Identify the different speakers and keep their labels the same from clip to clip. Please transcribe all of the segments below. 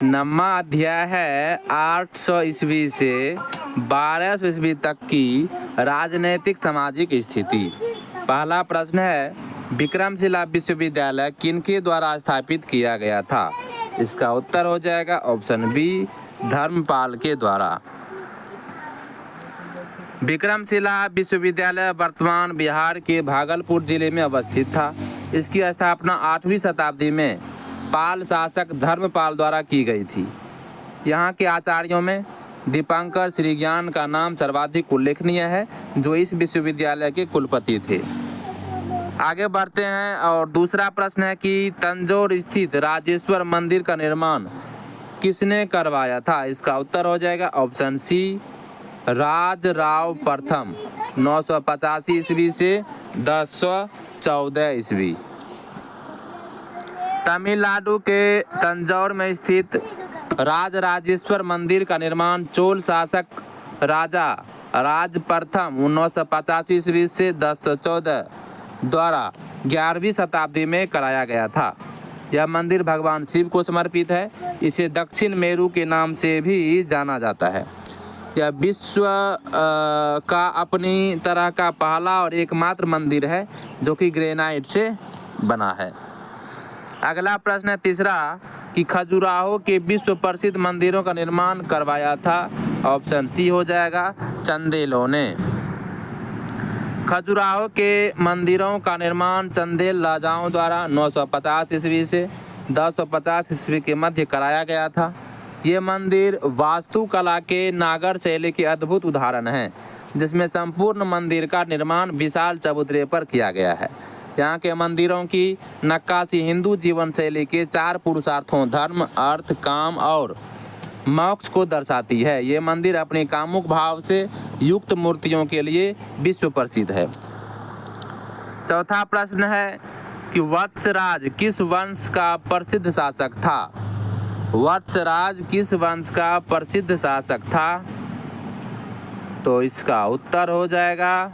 Speaker 1: नौवां अध्याय है 800 ईस्वी से 1200 ईस्वी तक की राजनैतिक सामाजिक स्थिति। पहला प्रश्न है, विक्रमशिला विश्वविद्यालय किनके द्वारा स्थापित किया गया था? इसका उत्तर हो जाएगा ऑप्शन बी, धर्मपाल के द्वारा। विक्रमशिला विश्वविद्यालय वर्तमान बिहार के भागलपुर जिले में अवस्थित था। इसकी स्थापना 8वीं शताब्दी में पाल शासक धर्मपाल द्वारा की गई थी। यहाँ के आचार्यों में दीपंकर श्रीज्ञान का नाम सर्वाधिक उल्लेखनीय है, जो इस विश्वविद्यालय के कुलपति थे। आगे बढ़ते हैं और दूसरा प्रश्न है कि तंजौर स्थित राजेश्वर मंदिर का निर्माण किसने करवाया था? इसका उत्तर हो जाएगा ऑप्शन सी, राजराव प्रथम, 985 ईस्वी से 1014 ईस्वी। तमिलनाडु के तंजौर में स्थित राजराजेश्वर मंदिर का निर्माण चोल शासक राजा राज प्रथम 985 ईस्वी से 1014 द्वारा 11वीं शताब्दी में कराया गया था। यह मंदिर भगवान शिव को समर्पित है। इसे दक्षिण मेरू के नाम से भी जाना जाता है। यह विश्व का अपनी तरह का पहला और एकमात्र मंदिर है जो कि ग्रेनाइट से बना है। अगला प्रश्न है तीसरा कि खजुराहो के विश्व प्रसिद्ध मंदिरों का निर्माण करवाया था? ऑप्शन सी हो जाएगा, चंदेलों ने। खजुराहो के मंदिरों का निर्माण चंदेल राजाओं द्वारा 950 ईस्वी से 1050 ईस्वी के मध्य कराया गया था। ये मंदिर वास्तुकला के नागर शैली के अद्भुत उदाहरण हैं, जिसमें संपूर्ण मंदिर का निर्माण विशाल चबूतरे पर किया गया है। यहाँ के मंदिरों की नक्काशी हिंदू जीवन शैली के 4 पुरुषार्थों धर्म, अर्थ, काम और मोक्ष को दर्शाती है। ये मंदिर अपने कामुक भाव से युक्त मूर्तियों के लिए विश्व प्रसिद्ध है। चौथा प्रश्न है कि वत्सराज किस वंश का प्रसिद्ध शासक था? वत्सराज किस वंश का प्रसिद्ध शासक था? तो इसका उत्तर हो जाएगा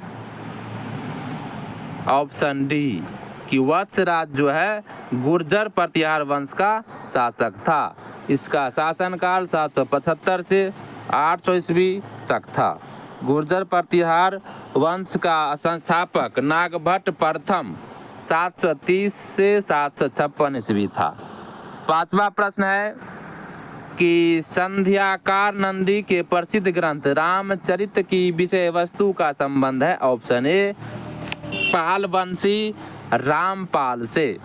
Speaker 1: ऑप्शन डी कि वत्सराज जो है गुर्जर प्रतिहार वंश का शासक था। इसका शासनकाल 775 से 800 ईस्वी तक था। गुर्जर प्रतिहार वंश का संस्थापक नागभट्ट प्रथम 730 से 756 ईस्वी था। पांचवा प्रश्न है कि संध्याकार नंदी के प्रसिद्ध ग्रंथ रामचरित की विषय वस्तु का संबंध है? ऑप्शन ए, पाल वंशी रामपाल से।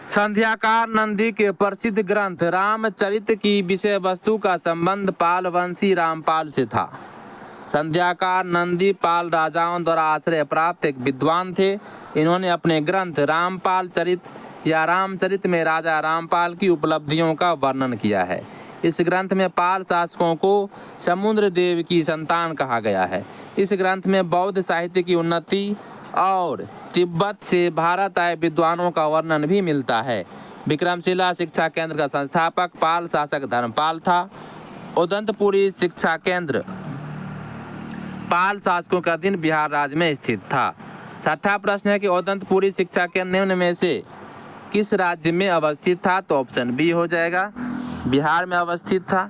Speaker 1: संध्याकार नंदी के प्रसिद्ध ग्रंथ रामचरित की विषय वस्तु का संबंध पाल वंशी रामपाल से था। संध्याकार नंदी पाल राजाओं द्वारा आश्रय प्राप्त एक विद्वान थे। इन्होंने अपने ग्रंथ रामपाल चरित या रामचरित में राजा रामपाल की उपलब्धियों का वर्णन किया है। इस ग्रंथ में पाल शासकों को समुद्र देव की संतान कहा गया है। इस ग्रंथ में बौद्ध साहित्य की उन्नति और तिब्बत से भारत आए विद्वानों का वर्णन भी मिलता है। विक्रमशिला शिक्षा केंद्र का संस्थापक पाल शासक धर्मपाल था। उदंतपुरी शिक्षा केंद्र पाल शासकों का अधीन बिहार राज्य में स्थित था। छठा प्रश्न है कि उदंतपुरी शिक्षा केंद्र निम्न में से किस राज्य में अवस्थित था? तो ऑप्शन बी हो जाएगा, बिहार में अवस्थित था।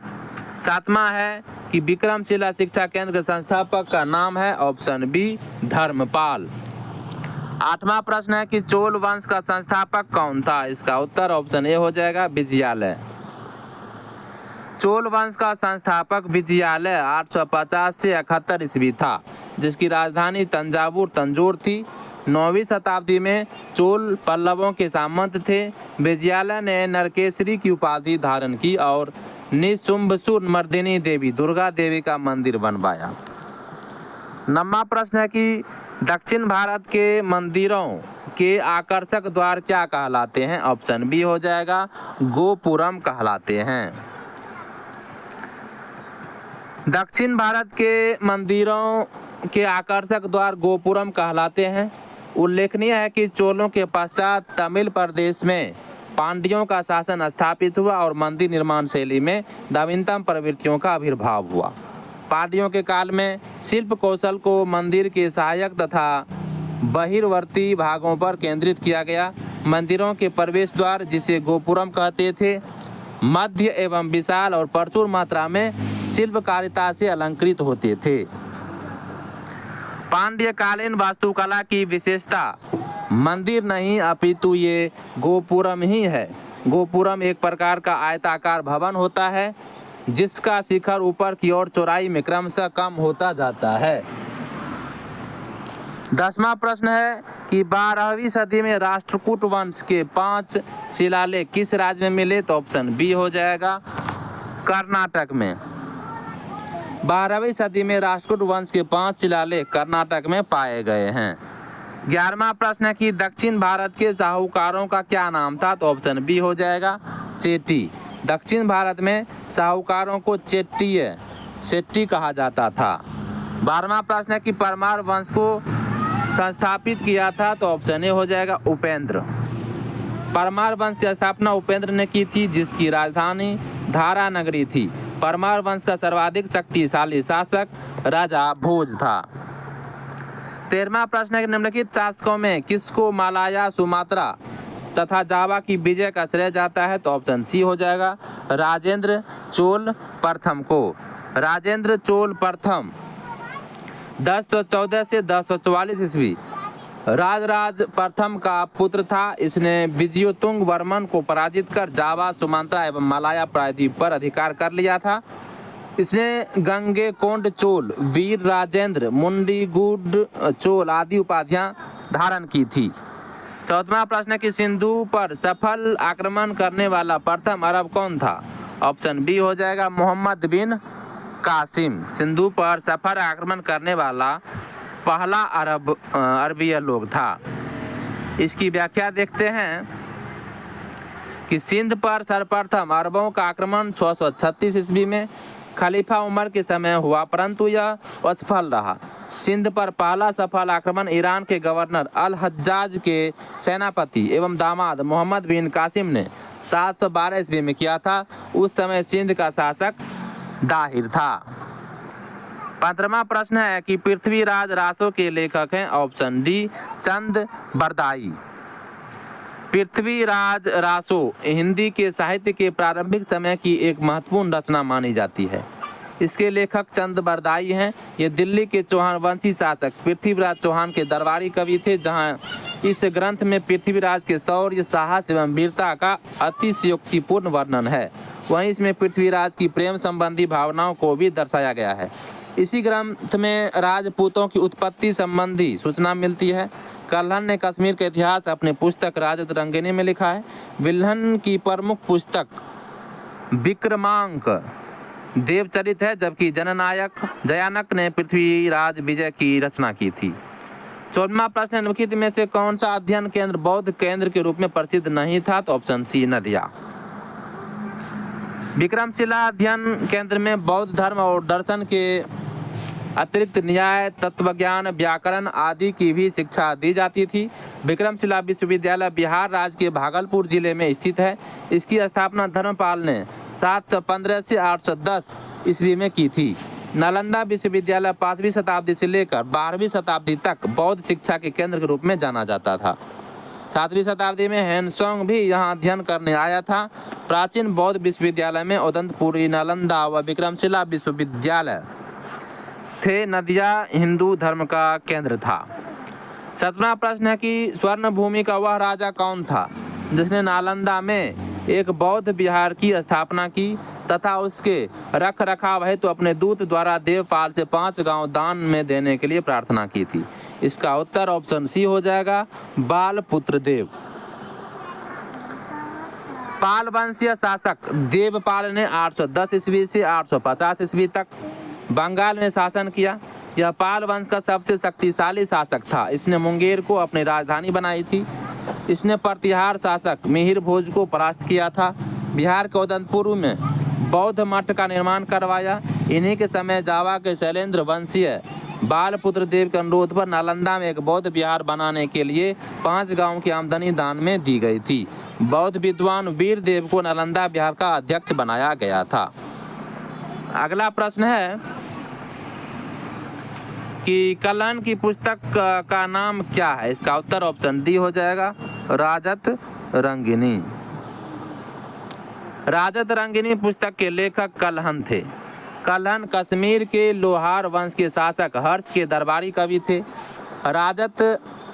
Speaker 1: सातवां है कि विक्रमशिला शिक्षा केंद्र के संस्थापक का नाम है? Option B, Dharmpal. आठवां प्रश्न है कि चोल वंश का संस्थापक कौन था? इसका उत्तर ऑप्शन ए हो जाएगा, विजयालय। चोल वंश का संस्थापक विजयालय 850 से 71 ईस्वी था, जिसकी राजधानी तंजौर थी। 9वीं शताब्दी में चोल पल्लवों के सामंत थे। विजयालय ने नरकेसरी की उपाधि धारण की और निशुंभसुर मर्दिनी देवी दुर्गा देवी का मंदिर बनवाया। 9वां प्रश्न है कि दक्षिण भारत के मंदिरों के आकर्षक द्वार क्या कहलाते हैं? ऑप्शन बी हो जाएगा, गोपुरम कहलाते हैं। दक्षिण भारत के मंदिरों के आकर्षक द्वार गोपुरम कहलाते हैं। उल्लेखनीय है कि चोलों के पश्चात तमिल प्रदेश में पांड्यों का शासन स्थापित हुआ और मंदिर निर्माण शैली में नवीनतम प्रवृत्तियों का आविर्भाव हुआ। पांड्यों के काल में शिल्प कौशल को मंदिर के सहायक तथा बहिर्वर्ती भागों पर केंद्रित किया गया। मंदिरों के प्रवेश द्वार जिसे गोपुरम कहते थे मध्य एवं विशाल और प्रचुर मात्रा में शिल्पकारिता से अलंकृत होते थे। पांड्यकालीन वास्तुकला की विशेषता मंदिर नहीं अपितु ये गोपुरम ही है। गोपुरम एक प्रकार का आयताकार भवन होता है जिसका शिखर ऊपर की ओर चौड़ाई में क्रमशः कम होता जाता है। 10वां प्रश्न है कि 12वीं सदी में राष्ट्रकूट वंश के 5 शिलालेख किस राज्य में मिले? तो ऑप्शन बी हो जाएगा कर्नाटक में। 12वीं सदी में राष्ट्रकूट वंश के 5 शिलालेख कर्नाटक में पाए गए हैं। 11वां प्रश्न है कि दक्षिण भारत के साहूकारों का क्या नाम था? तो ऑप्शन बी हो जाएगा चेट्टी। दक्षिण भारत में साहूकारों को चेट्टी कहा जाता था। 12वां प्रश्न है कि परमार वंश को संस्थापित किया था? तो ऑप्शन ए हो जाएगा उपेंद्र। परमार वंश की स्थापना उपेंद्र ने की थी जिसकी राजधानी धारा नगरी थी। परमार वंश का सर्वाधिक शक्तिशाली शासक राजा भोज था। 13वां प्रश्न है कि निम्नलिखित शासकों में किसको मालाया, सुमात्रा तथा जावा की विजय का श्रेय जाता है? तो ऑप्शन सी हो जाएगा राजेंद्र चोल प्रथम को। राजेंद्र चोल प्रथम 1014 से 1044 ईस्वी राजराज प्रथम का पुत्र था। इसने विजयोतुंग वर्मन को पराजित कर जावा, सुमात्रा एवं मालाया प्रायद्वीप पर अधिकार कर लिया था। इसने गंगेकोंड चोल, वीर राजेंद्र, मुंडीगुड चोल आदि उपाधियां धारण की थी। 14वां प्रश्न है कि सिंधु पर सफल आक्रमण करने वाला प्रथम अरब कौन था? ऑप्शन बी हो जाएगा मोहम्मद बिन कासिम। सिंधु पर सफल आक्रमण करने वाला पहला अरबीय लोग था। इसकी व्याख्या देखते हैं कि सिंध पर सर्वप्रथम अरबों का आक्रमण 636 ईस्वी में खलीफा उमर के समय हुआ परंतु यह असफल रहा। सिंध पर पहला सफल आक्रमण ईरान के गवर्नर अल हज्जाज के सेनापति एवं दामाद मोहम्मद बिन कासिम ने 712 ईस्वी में किया था। उस समय सिंध का शासक दाहिर था। 15वां प्रश्न है कि पृथ्वीराज रासो के लेखक हैं? ऑप्शन डी चंद बरदाई। पृथ्वीराज रासो हिंदी के साहित्य के प्रारंभिक समय की एक महत्वपूर्ण रचना मानी जाती है। इसके लेखक चंद बरदाई हैं। ये दिल्ली के चौहान वंशी शासक पृथ्वीराज चौहान के दरबारी कवि थे। जहां इस ग्रंथ में पृथ्वीराज के शौर्य, साहस एवं वीरता का अतिशयोक्तिपूर्ण वर्णन है। वहीं इसमें पृथ्वीराज की प्रेम संबंधी भावनाओं को भी दर्शाया गया है। इसी ग्रंथ में राजपूतों की उत्पत्ति संबंधी सूचना मिलती है। कल्हण ने कश्मीर का इतिहास अपनी पुस्तक राजतरंगिणी में लिखा है। विल्हन की प्रमुख पुस्तक विक्रमांक देवचरित है जबकि जननायक जयानक ने पृथ्वीराज विजय की रचना की थी। 14वां प्रश्न निम्नलिखित में से कौन सा अध्ययन केंद्र बौद्ध केंद्र के रूप में प्रसिद्ध नहीं था? तो ऑप्शन सी नदिया। विक्रमशिला अध्ययन केंद्र में बौद्ध धर्म और दर्शन के अतिरिक्त न्याय, तत्वज्ञान, व्याकरण आदि की भी शिक्षा दी जाती थी। विक्रमशिला विश्वविद्यालय बिहार राज्य के भागलपुर जिले में स्थित है। इसकी स्थापना धर्मपाल ने 715 से 810 ईस्वी में की थी। नालंदा विश्वविद्यालय 5वीं शताब्दी से लेकर 12वीं शताब्दी तक बौद्ध शिक्षा के केंद्र के रूप में जाना जाता था। 7वीं शताब्दी में हैनसोंग भी यहाँ अध्ययन करने आया था। प्राचीन बौद्ध विश्वविद्यालय में उदंतपुरी, नालंदा व विक्रमशिला विश्वविद्यालय थे। नदिया हिंदू धर्म का केंद्र था। 17वां प्रश्न है कि स्वर्ण भूमि का वह राजा कौन था जिसने नालंदा में एक बौद्ध विहार की स्थापना की तथा उसके रख रखाव हेतु अपने दूत द्वारा देवपाल से 5 गांव दान में देने के लिए प्रार्थना की थी? इसका उत्तर ऑप्शन सी हो जाएगा बालपुत्र देव। पाल वंशीय शासक देवपाल ने 810 ईस्वी से 850 ईस्वी तक बंगाल में शासन किया। यह पाल वंश का सबसे शक्तिशाली शासक था। इसने मुंगेर को अपनी राजधानी बनाई थी। इसने प्रतिहार शासक मिहिर भोज को परास्त किया था। बिहार के उदंतपुर में बौद्ध मठ का निर्माण करवाया। इन्हीं के समय जावा के शैलेंद्र वंशीय बालपुत्र देव के अनुरोध पर नालंदा में एक बौद्ध विहार बनाने के लिए 5 गांव की आमदनी दान में दी गई थी। बौद्ध विद्वान वीर देव को नालंदा विहार का अध्यक्ष बनाया गया था। अगला प्रश्न है कि कल्हण की पुस्तक का नाम क्या है? इसका उत्तर ऑप्शन डी हो जाएगा राजत रंगिनी। राजत रंगिनी पुस्तक के लेखक कल्हण थे। कल्हण कश्मीर के लोहार वंश के शासक हर्ष के दरबारी कवि थे। राजत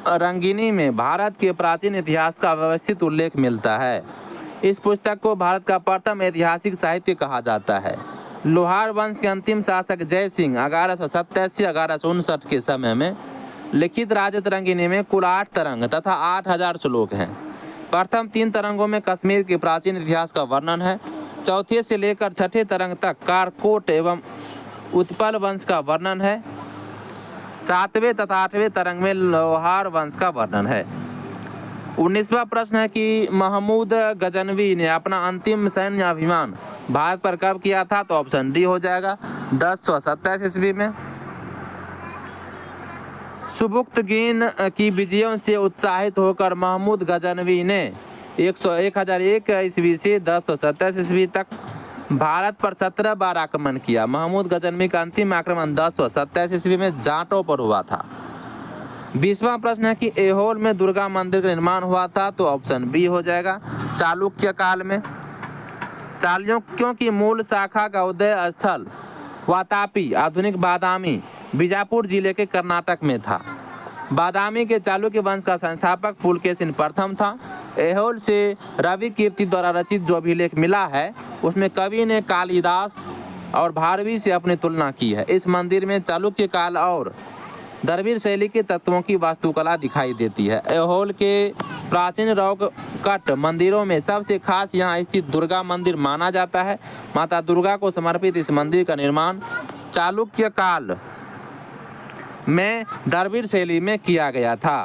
Speaker 1: रंगिनी में भारत के प्राचीन इतिहास का व्यवस्थित उल्लेख मिलता है। इस पुस्तक को भारत का प्रथम ऐतिहासिक साहित्य कहा जाता है। लोहार वंश के अंतिम शासक जय सिंह 1187-1159 के समय में लिखित राजत रंगिनी में कुल 8 तरंग तथा 8000 श्लोक हैं। प्रथम 3 तरंगों में कश्मीर के प्राचीन इतिहास का वर्णन है। चौथे से लेकर छठे तरंग तक कारकोट एवं उत्पल वंश का वर्णन है। 7वें तथा 8वें तरंग में लोहार वंश का वर्णन है। 19वां प्रश्न है कि महमूद गजनवी ने अपना अंतिम सैन्य अभियान भारत पर कब किया था? तो ऑप्शन डी हो जाएगा 1027 ईस्वी में। सुबुक्तगीन की विजयों से उत्साहित होकर महमूद गजनवी ने 1001 ईस्वी से 1027 ईस्वी तक भारत पर 17 बार आक्रमण किया। महमूद गजनवी का अंतिम आक्रमण 1027 ईस्वी में जाटों पर हुआ था। 20वां प्रश्न है कि ऐहोल में दुर्गा मंदिर का निर्माण हुआ था? तो ऑप्शन बी हो जाएगा चालुक्य काल में। चालुक्यों की मूल शाखा का उदय स्थल वातापी आधुनिक बादामी बीजापुर जिले के कर्नाटक में था। बादामी के चालुक्य वंश का संस्थापक पुलकेशिन प्रथम था। ऐहोल से रवि कीर्ति द्वारा रचित जो अभिलेख मिला है उसमें कवि ने कालिदास और भारवी से अपनी तुलना की है। इस मंदिर में चालुक्य काल और द्रविड़ शैली के तत्वों की वास्तुकला दिखाई देती है। ऐहोल के प्राचीन रॉक कट मंदिरों में सबसे खास यहाँ स्थित दुर्गा मंदिर माना जाता है। माता दुर्गा को समर्पित इस मंदिर का निर्माण चालुक्य काल में द्रविड़ शैली में किया गया था।